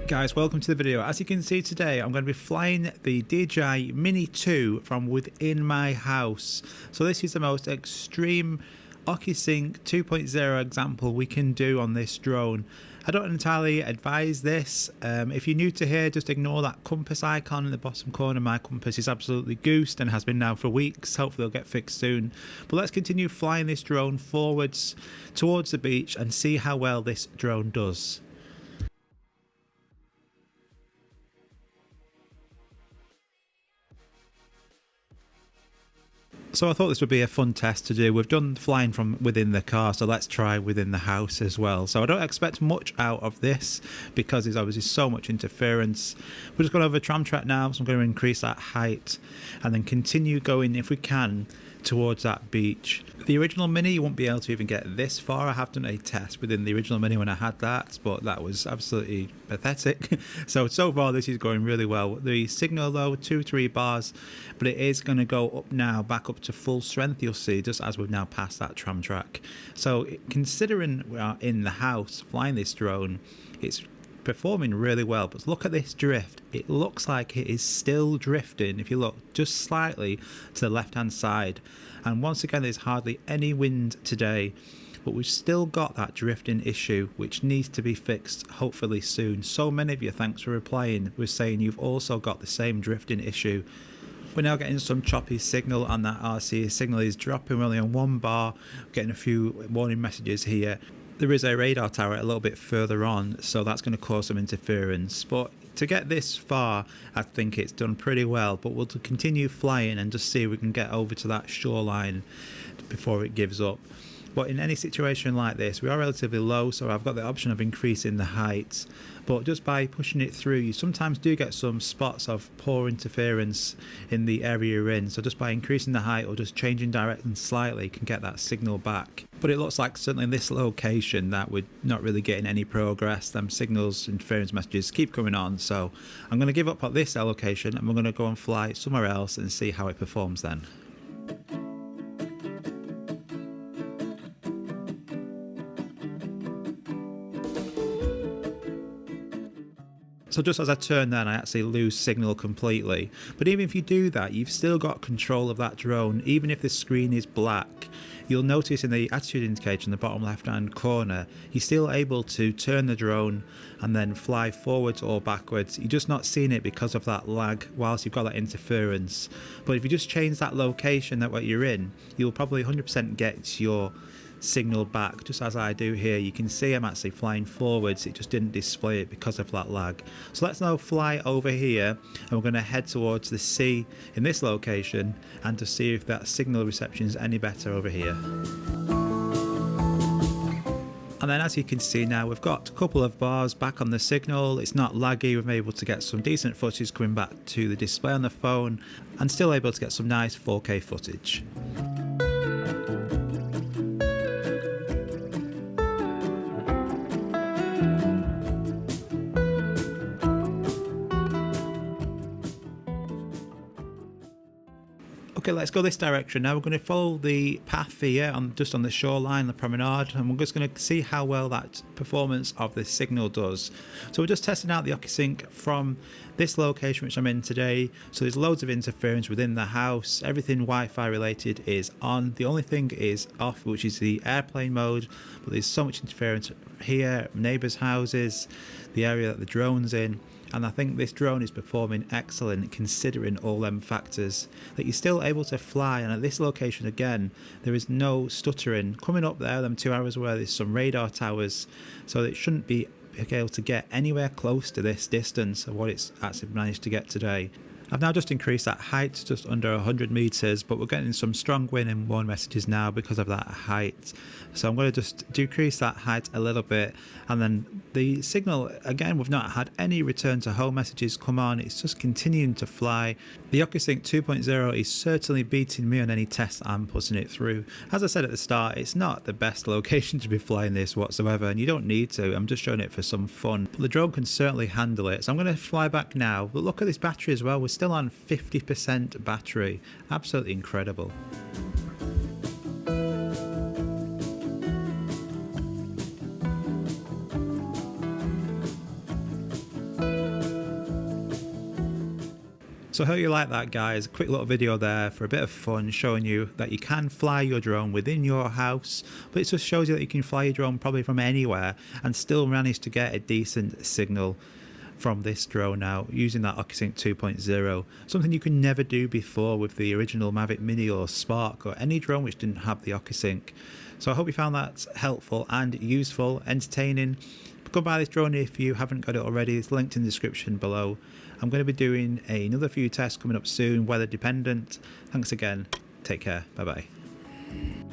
Guys, welcome to the video. As you can see today, I'm going to be flying the DJI Mini 2 from within my house. So this is the most extreme Ocusync 2.0 example we can do on this drone. I don't entirely advise this. If you're new to here, just ignore that compass icon in the bottom corner. My compass is absolutely goosed and has been now for weeks. Hopefully it'll get fixed soon. But let's continue flying this drone forwards towards the beach and see how well this drone does. So I thought this would be a fun test to do. We've done flying from within the car, so let's try within the house as well. So I don't expect much out of this because there's obviously so much interference. We're just going over a tram track now, so I'm going to increase that height and then continue going, if we can, towards that beach. The original Mini, you won't be able to even get this far. I have done a test within the original Mini when I had that, but that was absolutely pathetic. So far this is going really well. The signal though, 2-3 bars, but it is going to go up now, back up to full strength, you'll see, just as we've now passed that tram track. So considering we are in the house flying this drone, it's performing really well. But look at this drift. It looks like it is still drifting if you look just slightly to the left hand side, and once again there's hardly any wind today, but we've still got that drifting issue which needs to be fixed hopefully soon. So many of you, thanks for replying, were saying you've also got the same drifting issue. We're now getting some choppy signal on that RC. Signal is dropping. We're only on 1 bar, getting a few warning messages here. There is a radar tower a little bit further on, so that's going to cause some interference. But to get this far, I think it's done pretty well. But we'll continue flying and just see if we can get over to that shoreline before it gives up. But in any situation like this, we are relatively low, so I've got the option of increasing the height. But just by pushing it through, you sometimes do get some spots of poor interference in the area you're in. So just by increasing the height or just changing direction slightly, you can get that signal back. But it looks like certainly in this location that we're not really getting any progress. Them signals, interference messages keep coming on. So I'm going to give up at this location and we're going to go and fly somewhere else and see how it performs then. So just as I turn then, I actually lose signal completely. But even if you do that, you've still got control of that drone. Even if the screen is black, you'll notice in the attitude indicator in the bottom left hand corner, you're still able to turn the drone and then fly forwards or backwards. You're just not seeing it because of that lag whilst you've got that interference. But if you just change that location that what you're in, you'll probably 100% get your signal back, just as I do here. You can see I'm actually flying forwards, it just didn't display it because of that lag. So let's now fly over here and we're going to head towards the sea in this location and to see if that signal reception is any better over here. And then as you can see now, we've got a couple of bars back on the signal. It's not laggy. We're able to get some decent footage coming back to the display on the phone and still able to get some nice 4K footage. Okay, let's go this direction now. We're going to follow the path here just on the shoreline, the promenade, and we're just going to see how well that performance of the signal does. So we're just testing out the Ocusync from this location which I'm in today. So there's loads of interference within the house. Everything Wi-Fi related is on. The only thing is off, which is the airplane mode, but there's so much interference here, neighbours' houses, the area that the drone's in. And I think this drone is performing excellent considering all them factors, that you're still able to fly. And at this location again, there is no stuttering. Coming up there, them 2 hours where there's some radar towers, so it shouldn't be able to get anywhere close to this distance of what it's actually managed to get today. I've now just increased that height to just under 100 meters, but we're getting some strong wind and warning messages now because of that height. So I'm going to just decrease that height a little bit, and then the signal, again, we've not had any return to home messages come on. It's just continuing to fly. The Ocusync 2.0 is certainly beating me on any test I'm putting it through. As I said at the start, it's not the best location to be flying this whatsoever, and you don't need to. I'm just showing it for some fun. But the drone can certainly handle it. So I'm going to fly back now. But look at this battery as well. We're still on 50% battery. Absolutely incredible. So I hope you like that, guys. A quick little video there for a bit of fun, showing you that you can fly your drone within your house, but it just shows you that you can fly your drone probably from anywhere and still manage to get a decent signal from this drone now using that Ocusync 2.0, something you could never do before with the original Mavic Mini or Spark or any drone which didn't have the Ocusync. So I hope you found that helpful and useful, entertaining. Go buy this drone if you haven't got it already. It's linked in the description below. I'm going to be doing another few tests coming up soon, weather dependent. Thanks again. Take care. Bye bye.